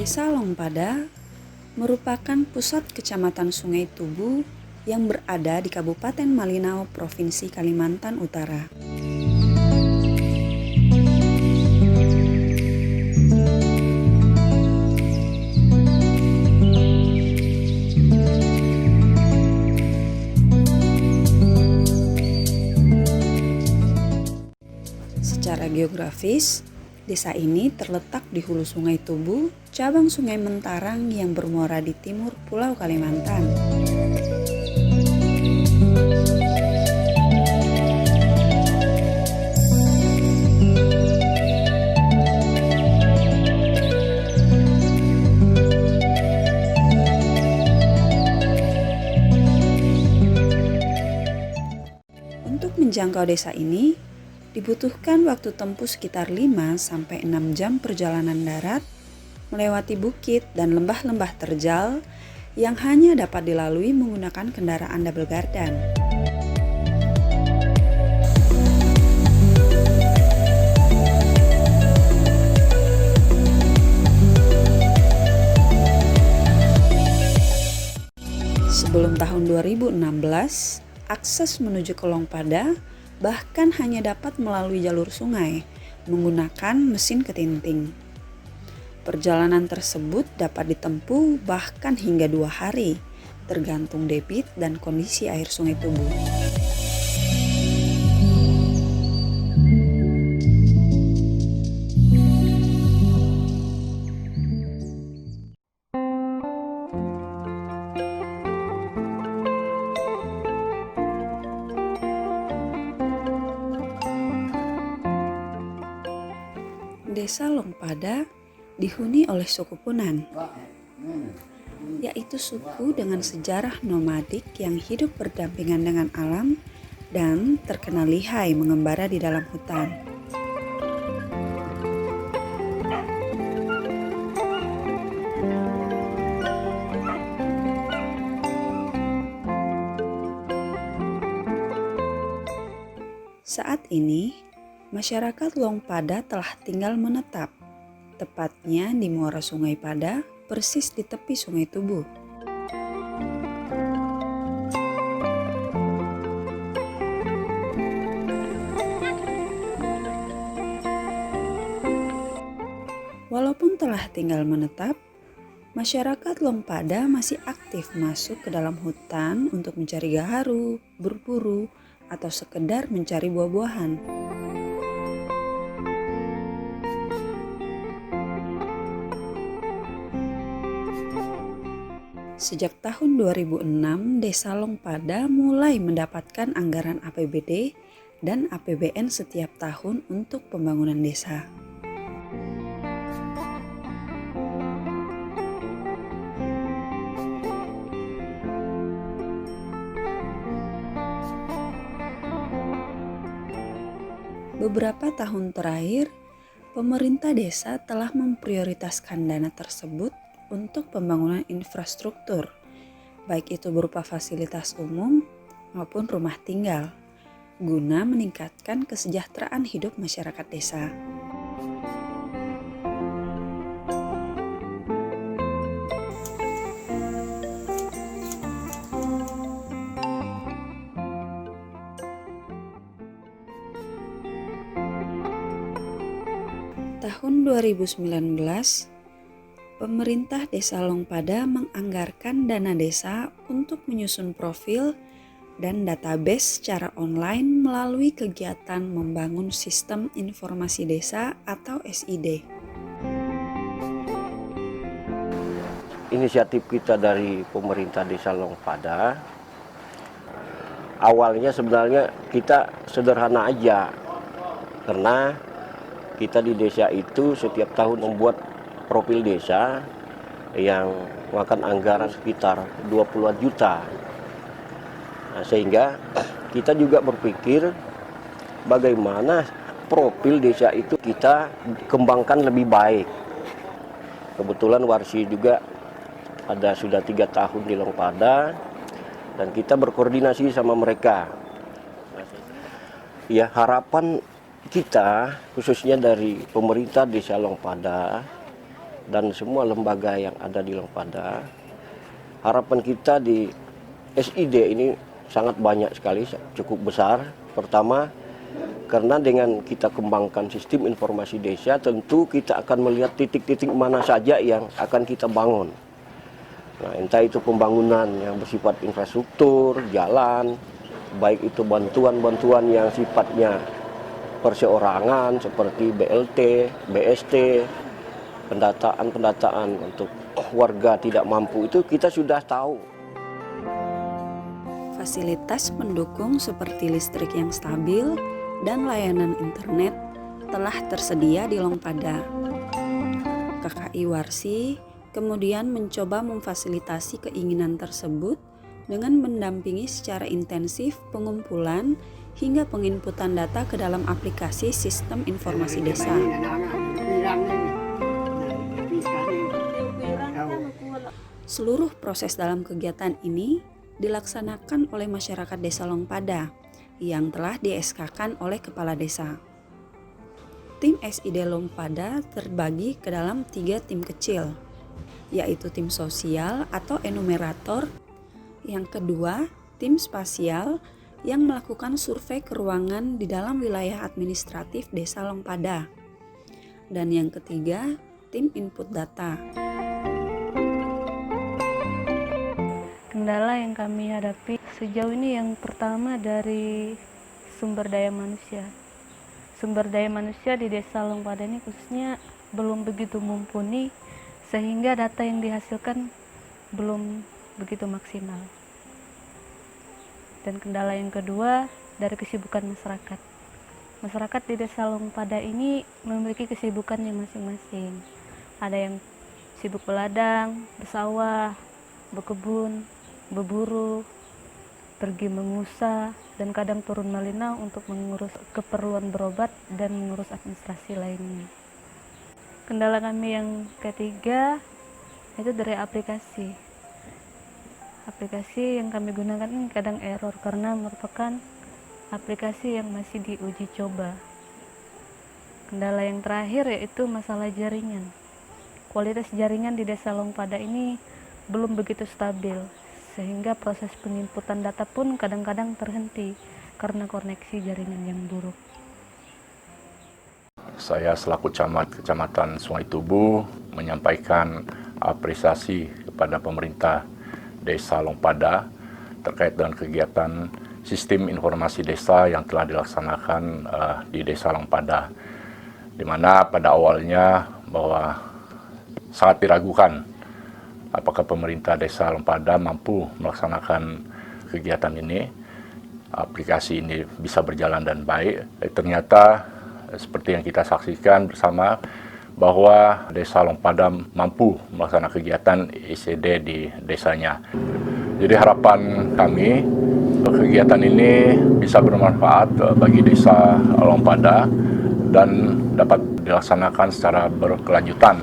Desa Longpada merupakan pusat kecamatan Sungai Tubu yang berada di Kabupaten Malinau, Provinsi Kalimantan Utara. Secara geografis, desa ini terletak di hulu Sungai Tubu, cabang Sungai Mentarang yang bermuara di timur Pulau Kalimantan. Untuk menjangkau desa ini, dibutuhkan waktu tempuh sekitar 5-6 jam perjalanan darat, melewati bukit dan lembah-lembah terjal yang hanya dapat dilalui menggunakan kendaraan double gardan. Sebelum tahun 2016, akses menuju ke Longpada bahkan hanya dapat melalui jalur sungai menggunakan mesin ketinting. Perjalanan tersebut dapat ditempuh bahkan hingga 2 hari, tergantung debit dan kondisi air Sungai Tubu. Desa Longpada dihuni oleh suku Punan, yaitu suku dengan sejarah nomadik yang hidup berdampingan dengan alam dan terkenal lihai mengembara di dalam hutan. Saat ini, masyarakat Longpada telah tinggal menetap, tepatnya di muara Sungai Pada, persis di tepi Sungai Tubu. Walaupun telah tinggal menetap, masyarakat Longpada masih aktif masuk ke dalam hutan untuk mencari gaharu, berburu, atau sekedar mencari buah-buahan. Sejak tahun 2006, Desa Longpada mulai mendapatkan anggaran APBD dan APBN setiap tahun untuk pembangunan desa. Beberapa tahun terakhir, pemerintah desa telah memprioritaskan dana tersebut untuk pembangunan infrastruktur, baik itu berupa fasilitas umum maupun rumah tinggal, guna meningkatkan kesejahteraan hidup masyarakat desa. Tahun 2019, pemerintah Desa Longpada menganggarkan dana desa untuk menyusun profil dan database secara online melalui kegiatan membangun sistem informasi desa atau SID. Inisiatif kita dari pemerintah Desa Longpada, awalnya sebenarnya kita sederhana aja, karena kita di desa itu setiap tahun membuat profil desa yang makan anggaran sekitar 20-an juta. Nah, sehingga kita juga berpikir bagaimana profil desa itu kita kembangkan lebih baik. Kebetulan Warsi juga ada sudah 3 tahun di Longpada dan kita berkoordinasi sama mereka. Ya, harapan kita khususnya dari pemerintah Desa Longpada dan semua lembaga yang ada di Longpada. Harapan kita di SID ini sangat banyak sekali, cukup besar. Pertama, karena dengan kita kembangkan sistem informasi desa, tentu kita akan melihat titik-titik mana saja yang akan kita bangun. Nah, entah itu pembangunan yang bersifat infrastruktur, jalan, baik itu bantuan-bantuan yang sifatnya perseorangan seperti BLT, BST, pendataan untuk warga tidak mampu, itu kita sudah tahu. Fasilitas pendukung seperti listrik yang stabil dan layanan internet telah tersedia di Longpada. KKI Warsi kemudian mencoba memfasilitasi keinginan tersebut dengan mendampingi secara intensif pengumpulan hingga penginputan data ke dalam aplikasi sistem informasi desa. Seluruh proses dalam kegiatan ini dilaksanakan oleh masyarakat desa Longpada yang telah di-SK-kan oleh kepala desa. Tim SID Longpada terbagi ke dalam 3 tim kecil, yaitu tim sosial atau enumerator. Yang kedua, tim spasial yang melakukan survei keruangan di dalam wilayah administratif desa Longpada. Dan yang ketiga, tim input data. Kendala yang kami hadapi sejauh ini yang pertama dari sumber daya manusia. Sumber daya manusia di desa Longpada ini khususnya belum begitu mumpuni sehingga data yang dihasilkan belum begitu maksimal. Dan kendala yang kedua dari kesibukan masyarakat. Masyarakat di desa Longpada ini memiliki kesibukannya masing-masing. Ada yang sibuk beladang, bersawah, berkebun, berburu, pergi mengusah, dan kadang turun Malinau untuk mengurus keperluan berobat dan mengurus administrasi lainnya. Kendala kami yang ketiga itu dari aplikasi. Aplikasi yang kami gunakan ini kadang error karena merupakan aplikasi yang masih diuji coba. Kendala yang terakhir yaitu masalah jaringan. Kualitas jaringan di desa Longpada ini belum begitu stabil, sehingga proses penginputan data pun kadang-kadang terhenti karena koneksi jaringan yang buruk. Saya selaku camat Kecamatan Sungai Tubuh menyampaikan apresiasi kepada pemerintah Desa Longpada terkait dengan kegiatan sistem informasi desa yang telah dilaksanakan di Desa Longpada, di mana pada awalnya bahwa sangat diragukan apakah pemerintah Desa Longpada mampu melaksanakan kegiatan ini, aplikasi ini bisa berjalan dan baik. Ternyata seperti yang kita saksikan bersama bahwa Desa Longpada mampu melaksanakan kegiatan ICD di desanya. Jadi harapan kami kegiatan ini bisa bermanfaat bagi Desa Longpada dan dapat dilaksanakan secara berkelanjutan.